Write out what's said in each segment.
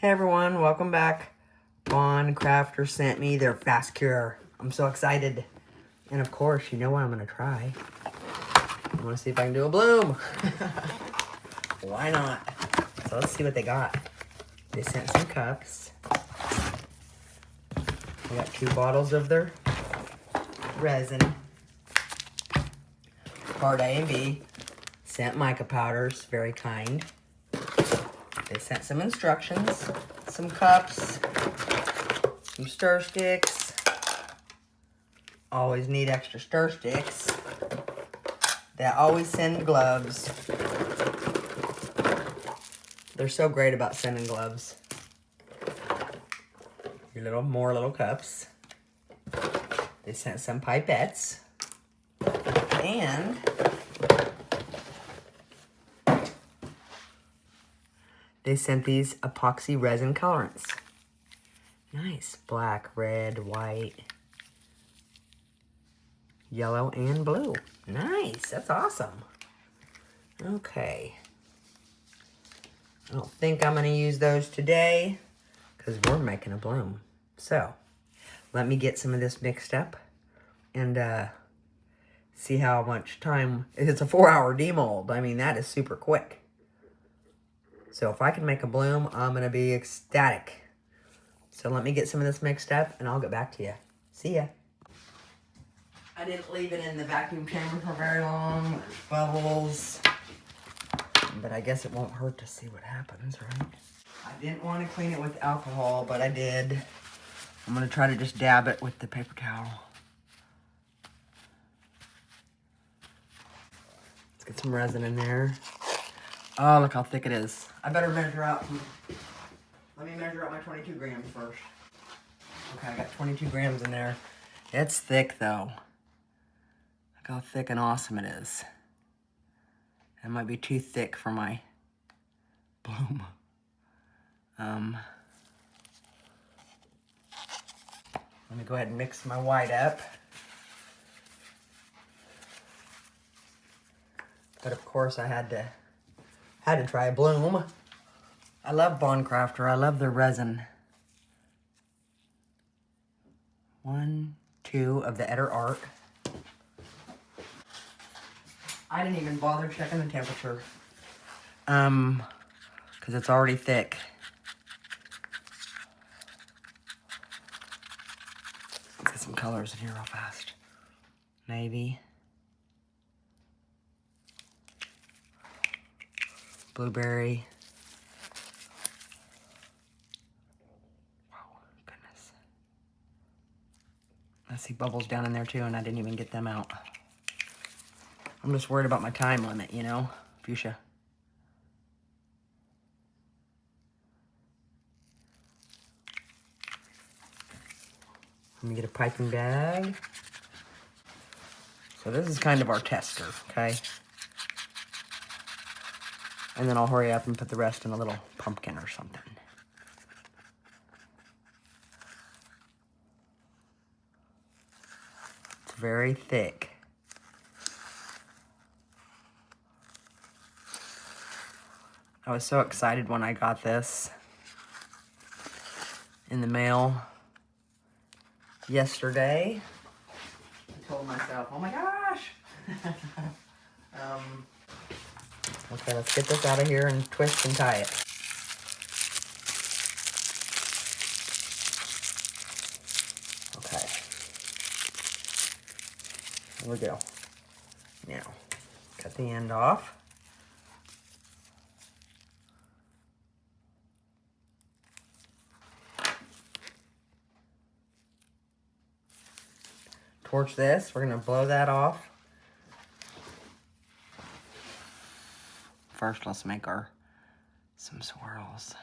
Hey everyone, welcome back. Bondcraftor sent me their fast cure. I'm so excited. And of course, you know what I'm gonna try. I wanna see if I can do a bloom. Why not? So let's see what they got. They sent some cups. We got 2 bottles of their resin. Part A and B. Sent mica powders, very kind. They sent some instructions, some cups, some stir sticks. Always need extra stir sticks. They always send gloves. They're so great about sending gloves. Your more little cups. They sent some pipettes. And they sent these epoxy resin colorants. Nice. Black, red, white, yellow, and blue. Nice. That's awesome. Okay. I don't think I'm going to use those today because we're making a bloom. So, let me get some of this mixed up and see how much time. It's a 4-hour demold. I mean, that is super quick. So if I can make a bloom, I'm going to be ecstatic. So let me get some of this mixed up, and I'll get back to you. See ya. I didn't leave it in the vacuum chamber for very long. Bubbles. But I guess it won't hurt to see what happens, right? I didn't want to clean it with alcohol, but I did. I'm going to try to just dab it with the paper towel. Let's get some resin in there. Oh, look how thick it is. I better measure out. Let me measure out my 22 grams first. Okay, I got 22 grams in there. It's thick, though. Look how thick and awesome it is. It might be too thick for my bloom. Let me go ahead and mix my white up. But of course, I had to try a bloom. I love Bondcraftor. I love their resin. 1, 2 of the Eder Art. I didn't even bother checking the temperature. Because it's already thick. Let's get some colors in here real fast. Navy. Blueberry. Wow, goodness. I see bubbles down in there too, and I didn't even get them out. I'm just worried about my time limit, you know? Fuchsia. Let me get a piping bag. So this is kind of our tester, okay? And then I'll hurry up and put the rest in a little pumpkin or something. It's very thick. I was so excited when I got this in the mail yesterday. I told myself, oh my gosh! Okay, let's get this out of here and twist and tie it. Okay. There we go. Now, cut the end off. Torch this. We're going to blow that off. First, let's make some swirls.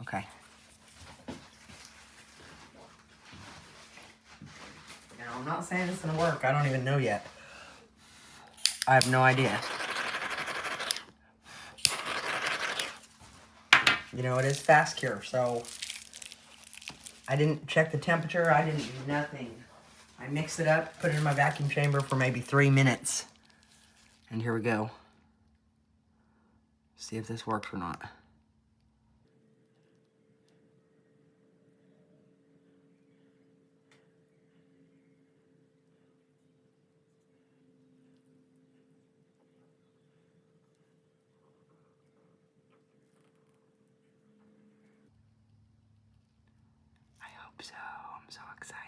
Okay. Now, I'm not saying it's gonna work. I don't even know yet. I have no idea. You know, it is fast cure, so I didn't check the temperature. I didn't do nothing. I mixed it up, put it in my vacuum chamber for maybe 3 minutes. And here we go. See if this works or not. I hope so. I'm so excited.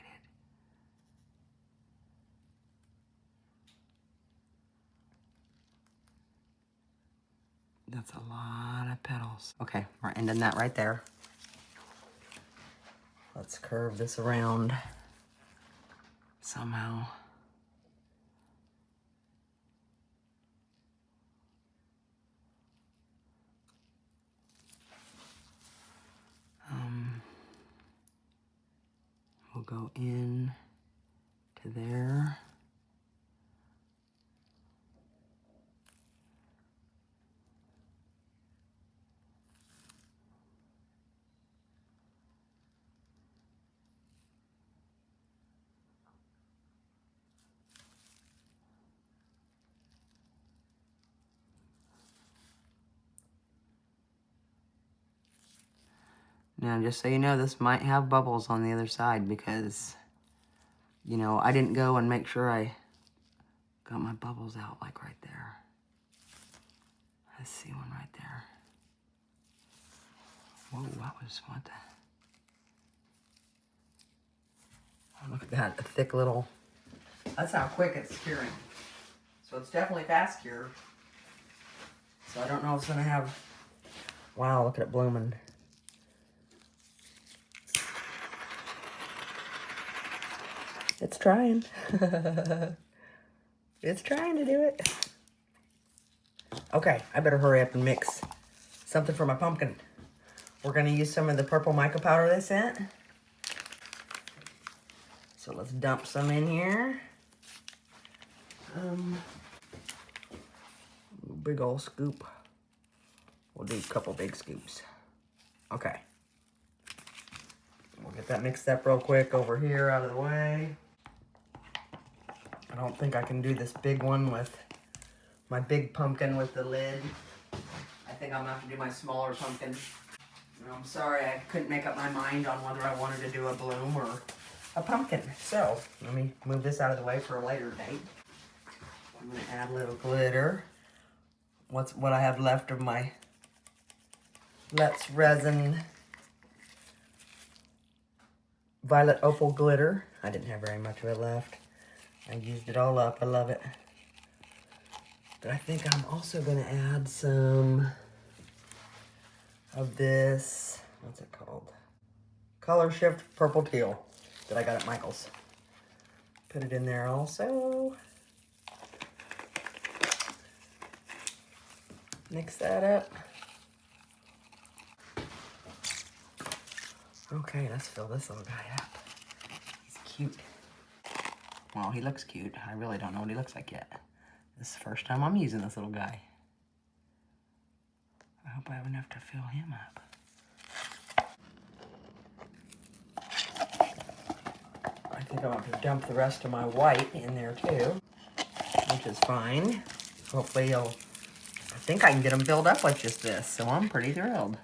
That's a lot of petals. Okay, we're ending that right there. Let's curve this around somehow. We'll go in to there. Now, just so you know, this might have bubbles on the other side because, you know, I didn't go and make sure I got my bubbles out, like right there. I see one right there. Whoa, that was what the... Oh, look at that, a thick little... That's how quick it's curing. So it's definitely fast cure. So I don't know if it's gonna have... Wow, look at it blooming. It's trying. It's trying to do it. Okay, I better hurry up and mix something for my pumpkin. We're gonna use some of the purple mica powder they sent. So let's dump some in here. Big old scoop. We'll do a couple big scoops. Okay. We'll get that mixed up real quick over here out of the way. I don't think I can do this big one with my big pumpkin with the lid. I think I'm gonna have to do my smaller pumpkin. I'm sorry, I couldn't make up my mind on whether I wanted to do a bloom or a pumpkin. So, let me move this out of the way for a later date. I'm gonna add a little glitter. What I have left of my Let's Resin Violet Opal glitter. I didn't have very much of it left. I used it all up. I love it. But I think I'm also going to add some of this, what's it called? Color Shift Purple Teal that I got at Michael's. Put it in there also. Mix that up. Okay, let's fill this little guy up. He's cute. Well, he looks cute. I really don't know what he looks like yet. This is the first time I'm using this little guy. I hope I have enough to fill him up. I think I'm going to dump the rest of my white in there too, which is fine. Hopefully I think I can get them filled up with just this, so I'm pretty thrilled.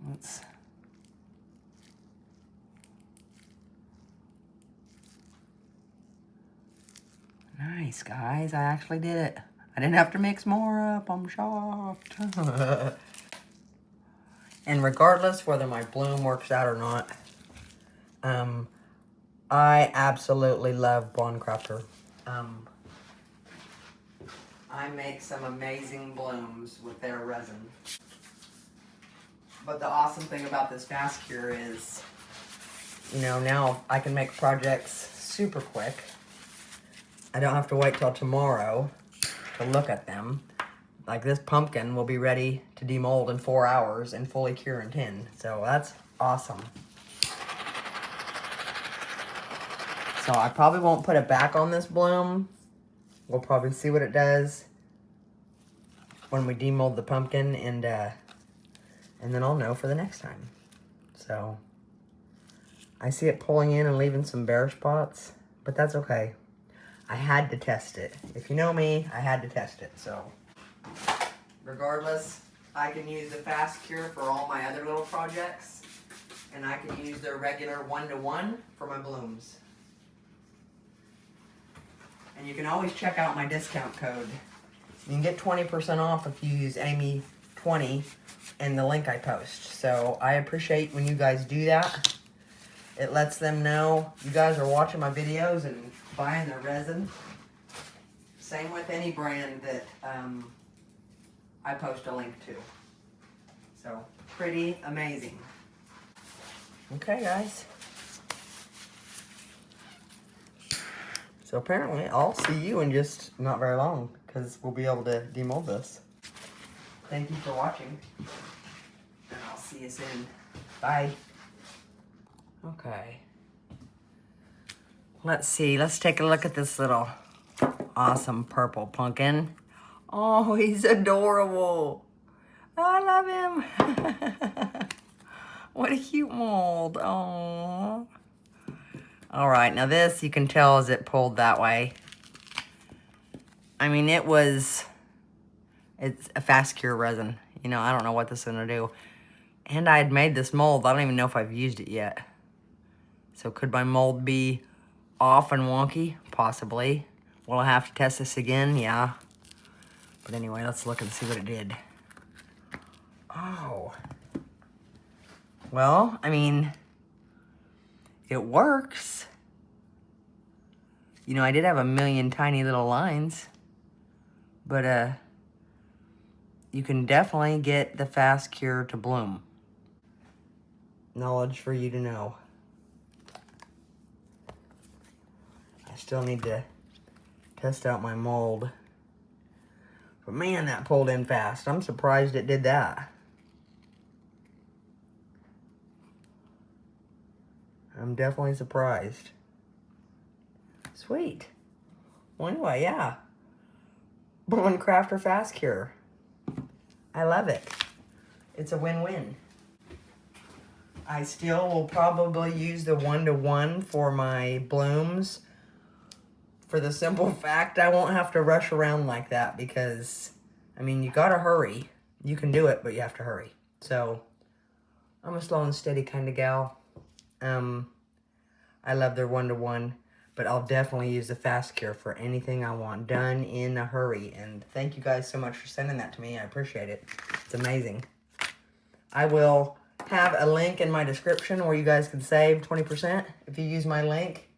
Let's... Nice, guys. I actually did it. I didn't have to mix more up. I'm shocked. And regardless whether my bloom works out or not, I absolutely love Bondcraftor. I make some amazing blooms with their resin. But the awesome thing about this fast cure is, you know, now I can make projects super quick. I don't have to wait till tomorrow to look at them. Like this pumpkin will be ready to demold in 4 hours and fully cure in 10. So that's awesome. So I probably won't put it back on this bloom. We'll probably see what it does when we demold the pumpkin and and then I'll know for the next time. So I see it pulling in and leaving some bare spots, but that's okay. I had to test it. If you know me, I had to test it. So regardless, I can use the Fast Cure for all my other little projects, and I can use their regular 1-to-1 for my blooms. And you can always check out my discount code. You can get 20% off if you use Amy20 in the link I post. So I appreciate when you guys do that. It lets them know you guys are watching my videos and buying their resin. Same with any brand that I post a link to. So pretty amazing. Okay, guys. So apparently I'll see you in just not very long, because we'll be able to demold this. Thank you for watching, and I'll see you soon. Bye. Okay. Let's see. Let's take a look at this little awesome purple pumpkin. Oh, he's adorable. I love him. What a cute mold. Oh. All right, now this you can tell as it pulled that way. I mean, it's a Fast Cure resin. You know, I don't know what this is gonna do. And I had made this mold. I don't even know if I've used it yet. So could my mold be off and wonky? Possibly. Will I have to test this again? Yeah. But anyway, let's look and see what it did. Oh. Well, I mean, it works. You know, I did have a million tiny little lines, but you can definitely get the Fast Cure to bloom. Knowledge for you to know. I still need to test out my mold. But man, that pulled in fast. I'm surprised it did that. I'm definitely surprised. Sweet. Well, anyway, yeah. Bondcraftor Fast Cure. I love it. It's a win-win. I still will probably use the 1-to-1 for my blooms, for the simple fact I won't have to rush around like that, because, I mean, you gotta hurry. You can do it, but you have to hurry. So, I'm a slow and steady kind of gal. I love their 1-to-1, but I'll definitely use the Fast Cure for anything I want done in a hurry. And thank you guys so much for sending that to me. I appreciate it. It's amazing. I will have a link in my description where you guys can save 20% if you use my link.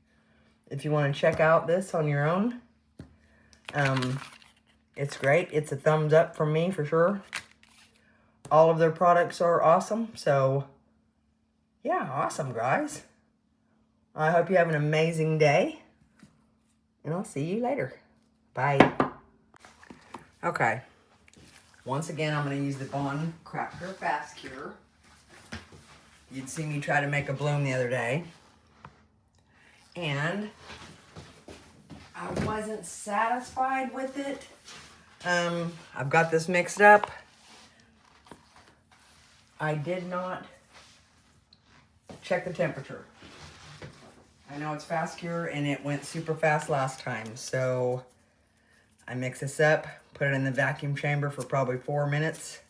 If you want to check out this on your own. It's great. It's a thumbs up from me for sure. All of their products are awesome. So, yeah, awesome, guys. I hope you have an amazing day. And I'll see you later. Bye. Okay. Once again, I'm going to use the Bondcraftor Fast Cure. You'd see me try to make a bloom the other day. And I wasn't satisfied with it. I've got this mixed up. I did not check the temperature. I know it's Fast Cure and it went super fast last time. So I mix this up, put it in the vacuum chamber for probably 4 minutes.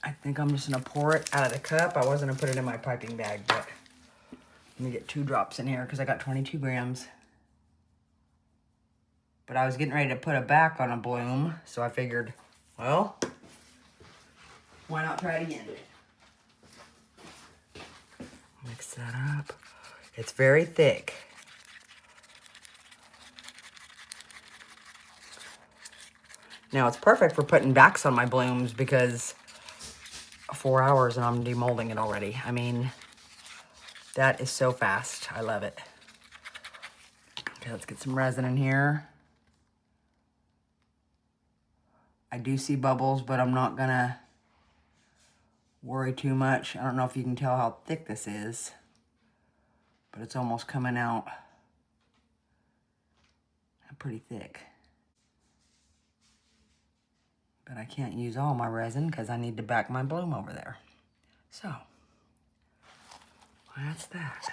I think I'm just gonna pour it out of the cup. I was gonna put it in my piping bag, but let me get 2 drops in here because I got 22 grams. But I was getting ready to put it back on a bloom, so I figured, well, why not try it again? Mix that up. It's very thick. Now it's perfect for putting backs on my blooms because 4 hours and I'm demolding it already. I mean, that is so fast. I love it. Okay, let's get some resin in here. I do see bubbles, but I'm not gonna worry too much. I don't know if you can tell how thick this is, but it's almost coming out. I pretty thick. But I can't use all my resin because I need to back my bloom over there. So, that's that.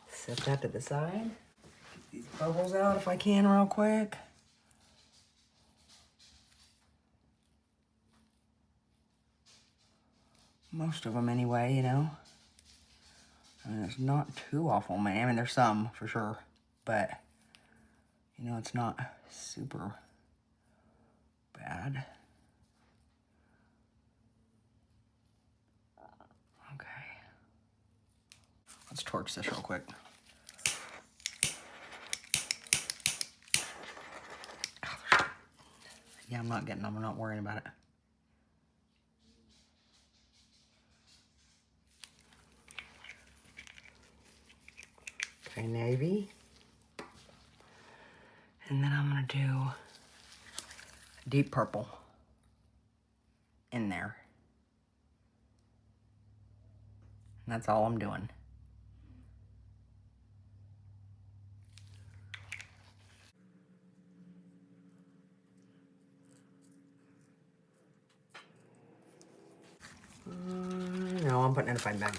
Set that to the side. Get these bubbles out if I can real quick. Most of them anyway, you know. I mean, it's not too awful, man. I mean, there's some for sure, but you know, it's not super bad. Okay. Let's torch this real quick. Yeah, I'm not worrying about it. Okay, navy. And then I'm gonna do deep purple in there. And that's all I'm doing. No, I'm putting it in a fine bag.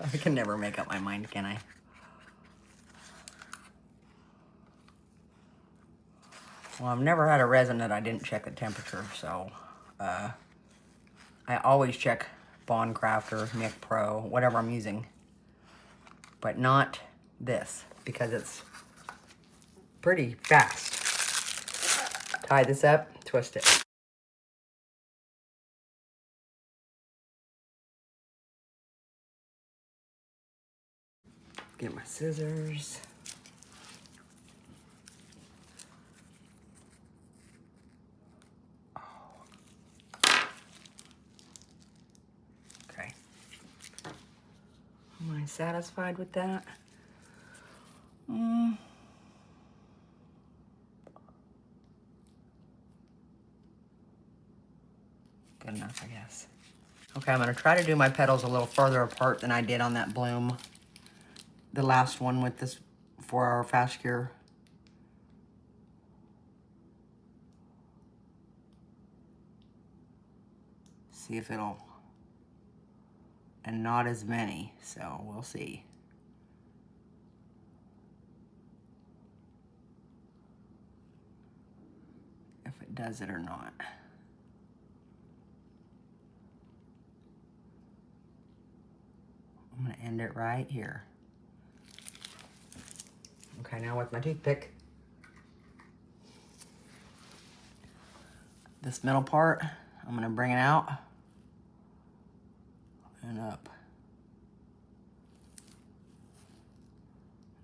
I can never make up my mind, can I? Well, I've never had a resin that I didn't check the temperature, so I always check Bondcraftor, Nick Pro, whatever I'm using, but not this because it's pretty fast. Tie this up, twist it. Get my scissors. Okay. Am I satisfied with that? Good enough, I guess. Okay, I'm gonna try to do my petals a little further apart than I did on that bloom. The last one with this 4-hour fast cure. See if it'll, and not as many, so we'll see. If it does it or not. I'm gonna end it right here. Okay, now with my toothpick, this middle part, I'm gonna bring it out and up.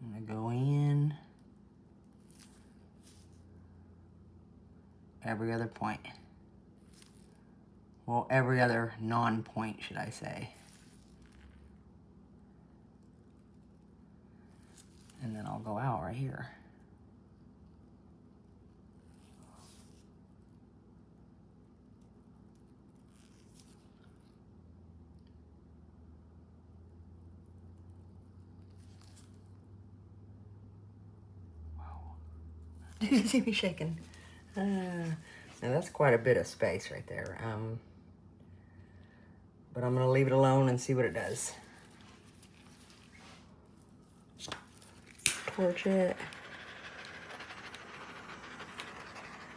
I'm gonna go in every other point. Well, every other non-point, should I say. And then I'll go out right here. Did you see me shaking? Now that's quite a bit of space right there. But I'm gonna leave it alone and see what it does. Torch it.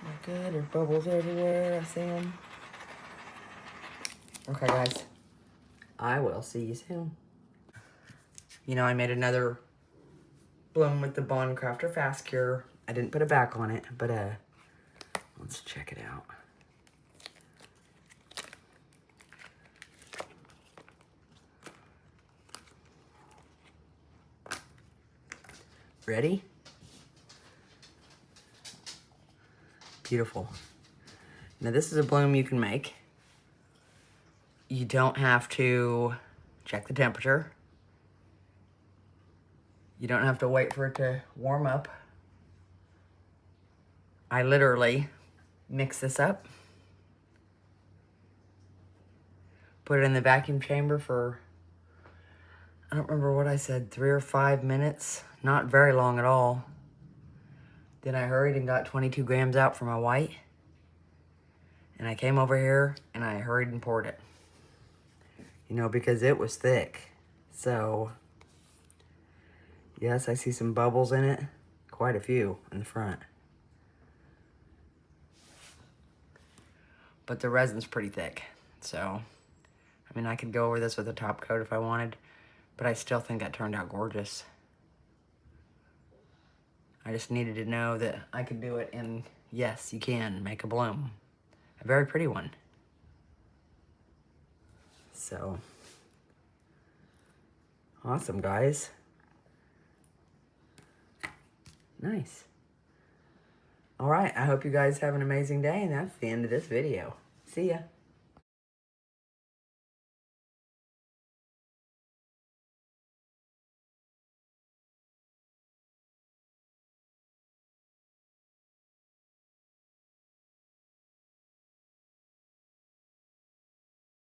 Not good, there's bubbles everywhere, I see them. Okay guys, I will see you soon. You know, I made another bloom with the Bondcraftor Fast Cure. I didn't put a back on it, but let's check it out. Ready? Beautiful. Now this is a bloom you can make. You don't have to check the temperature. You don't have to wait for it to warm up. I literally mix this up, put it in the vacuum chamber for, I don't remember what I said, 3 or 5 minutes, not very long at all. Then I hurried and got 22 grams out for my white. And I came over here and I hurried and poured it. You know, because it was thick. So, yes, I see some bubbles in it. Quite a few in the front. But the resin's pretty thick. So, I mean, I could go over this with a top coat if I wanted. But I still think that turned out gorgeous. I just needed to know that I could do it, and yes, you can make a bloom. A very pretty one. So, awesome, guys. Nice. All right, I hope you guys have an amazing day, and that's the end of this video. See ya.